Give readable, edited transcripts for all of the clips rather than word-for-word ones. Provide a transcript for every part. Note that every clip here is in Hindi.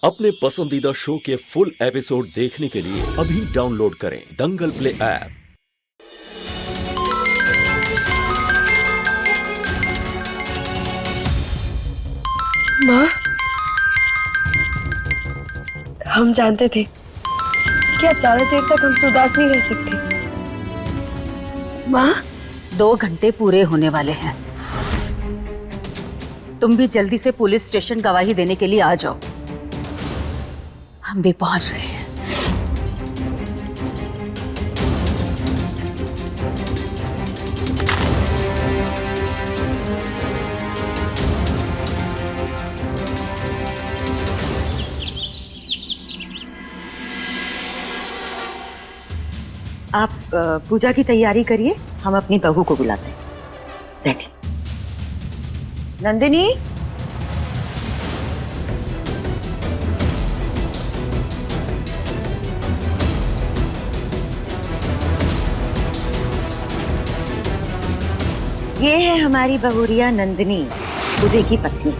अपने पसंदीदा शो के फुल एपिसोड देखने के लिए अभी डाउनलोड करें दंगल प्ले ऐप। माँ, हम जानते थे कि अब ज्यादा देर तक हमसे उदास नहीं रह सकते। माँ, 2 घंटे पूरे होने वाले हैं। तुम भी जल्दी से पुलिस स्टेशन गवाही देने के लिए आ जाओ। हम भी पहुंच रहे हैं। आप पूजा की तैयारी करिए, हम अपनी बहू को बुलाते हैं। बैठिए। नंदिनी, ये है हमारी बहुरिया नंदिनी, उदय की पत्नी।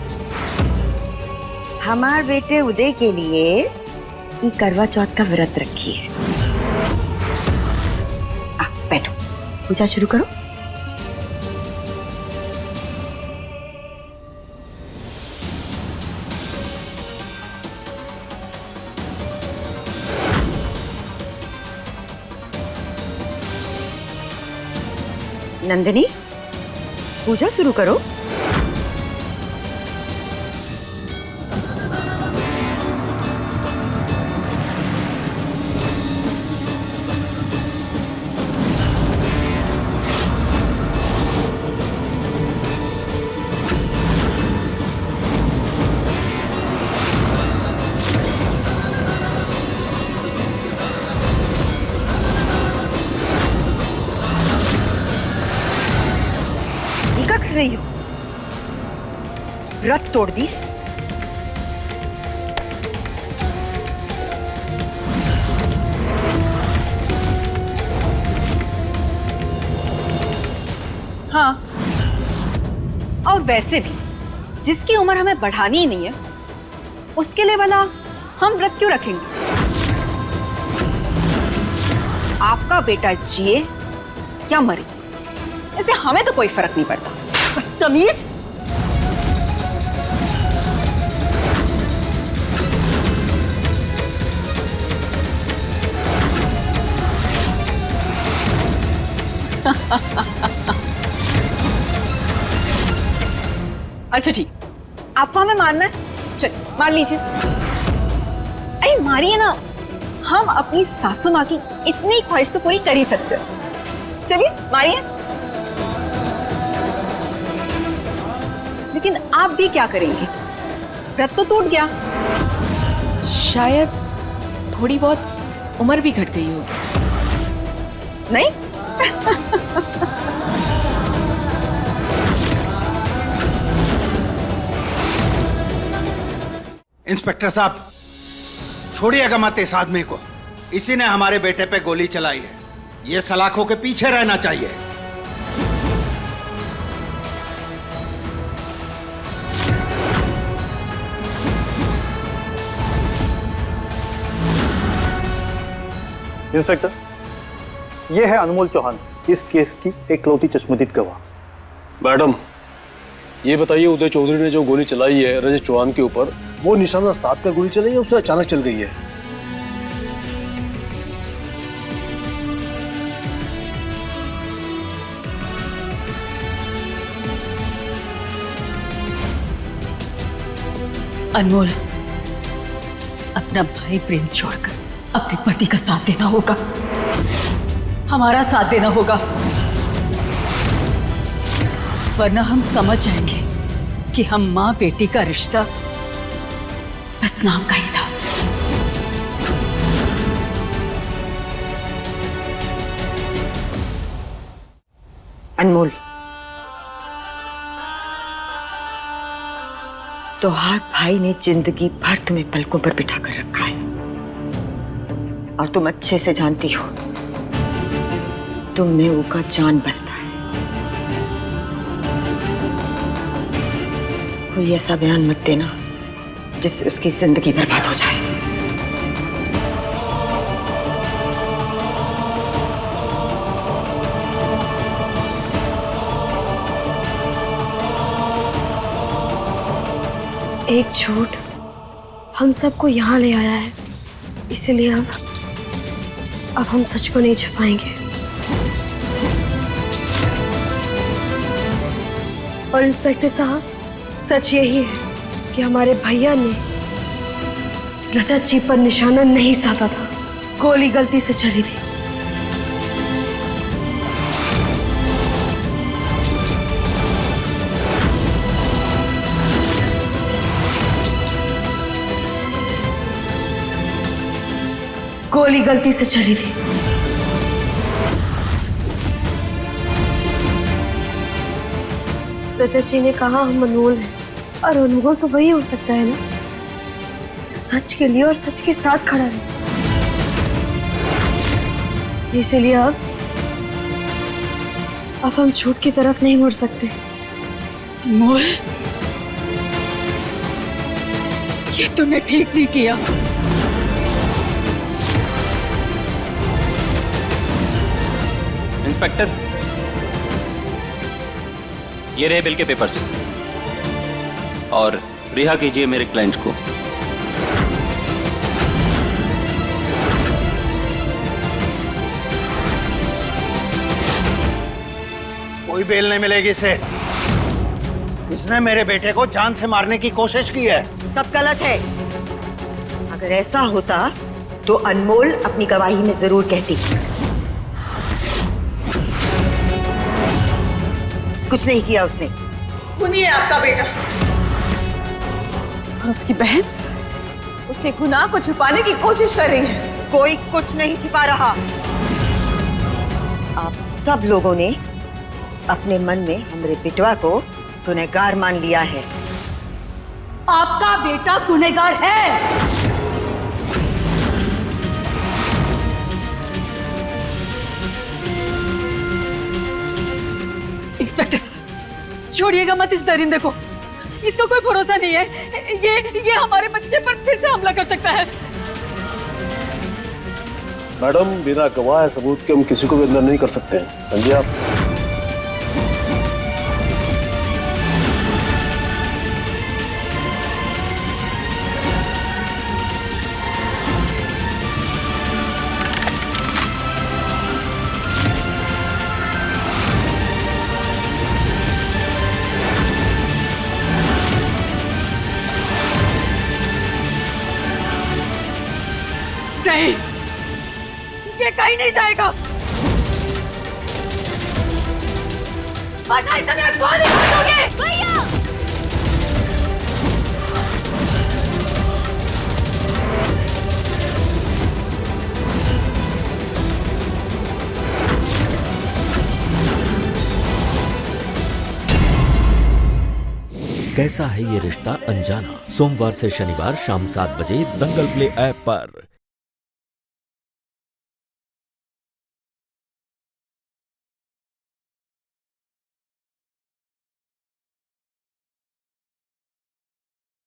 हमारे बेटे उदय के लिए ये करवा चौथ का व्रत रखी है। बैठो, पूजा शुरू करो। नंदिनी, पूजा शुरू करो। कर रही हो? व्रत तोड़ दीस। हाँ, और वैसे भी जिसकी उम्र हमें बढ़ानी ही नहीं है, उसके लिए भला हम व्रत क्यों रखेंगे? आपका बेटा जिए या मरे, इससे हमें तो कोई फर्क नहीं पड़ता। तमीज। अच्छा ठीक, आपको हमें मारना है, चल मार लीजिए। अरे मारिए ना, हम अपनी सासू माँ की इतनी ख्वाहिश तो पूरी कर ही सकते हैं। चलिए मारिए। लेकिन आप भी क्या करेंगे? व्रत तो टूट गया। शायद थोड़ी बहुत उम्र भी घट गई होगी। नहीं? इंस्पेक्टर साहब, छोड़िएगा मत इस आदमी को। इसी ने हमारे बेटे पे गोली चलाई है। ये सलाखों के पीछे रहना चाहिए। इंस्पेक्टर, ये है अनमोल चौहान, इस केस की एकलौती चश्मदीद गवाह। मैडम, ये बताइए, उदय चौधरी ने जो गोली चलाई है रजत चौहान के ऊपर, वो निशाना साध कर गोली चलाई है, उससे अचानक चल गई है? अनमोल, अपना भाई प्रेम छोड़कर अपने पति का साथ देना होगा, हमारा साथ देना होगा, वरना हम समझ जाएंगे कि हम मां बेटी का रिश्ता बस नाम का ही था। अनमोल, तोहार भाई ने जिंदगी भर तुम्हें पलकों पर बिठा कर रखा है और तुम अच्छे से जानती हो तुम में उसका जान बसता है। कोई ऐसा बयान मत देना जिससे उसकी जिंदगी बर्बाद हो जाए। एक झूठ हम सबको यहाँ ले आया है, इसलिए अब हम सच को नहीं छुपाएंगे। और इंस्पेक्टर साहब, सच यही है कि हमारे भैया ने रजत जी पर निशाना नहीं साधा था, गोली गलती से चली थी। गोली गलती से चली थी। रजत जी ने कहा हम अनमोल हैं, और अनमोल तो वही हो सकता है ना जो सच के लिए और सच के साथ खड़ा रहे। इसीलिए अब हम झूठ की तरफ नहीं मुड़ सकते। अनमोल, ये तूने ठीक नहीं किया। इंस्पेक्टर, ये रहे बिल के पेपर्स, और रिहा कीजिए मेरे क्लाइंट को। कोई बेल नहीं मिलेगी इसे। इसने मेरे बेटे को जान से मारने की कोशिश की है। सब गलत है। अगर ऐसा होता तो अनमोल अपनी गवाही में जरूर कहती। कुछ नहीं किया उसने। सुनिए आपका बेटा और उसकी बहन, उसके गुनाह को छुपाने की कोशिश कर रही है। कोई कुछ नहीं छिपा रहा। आप सब लोगों ने अपने मन में हमारे बेटवा को गुनहगार मान लिया है। आपका बेटा गुनहगार है। इंस्पेक्टर साहब, छोड़िएगा मत इस दरिंदे को। इसका कोई भरोसा नहीं है। ये हमारे बच्चे पर फिर से हमला कर सकता है। मैडम, बिना गवाह सबूत के हम किसी को भी अंदर नहीं कर सकते हैं, समझिए आप। नहीं, ये कहीं नहीं जाएगा। वरना इसे मैं गोली मार दूंगी। भैया! कैसा है ये रिश्ता अनजाना, सोमवार से शनिवार शाम 7 बजे दंगल प्ले ऐप पर।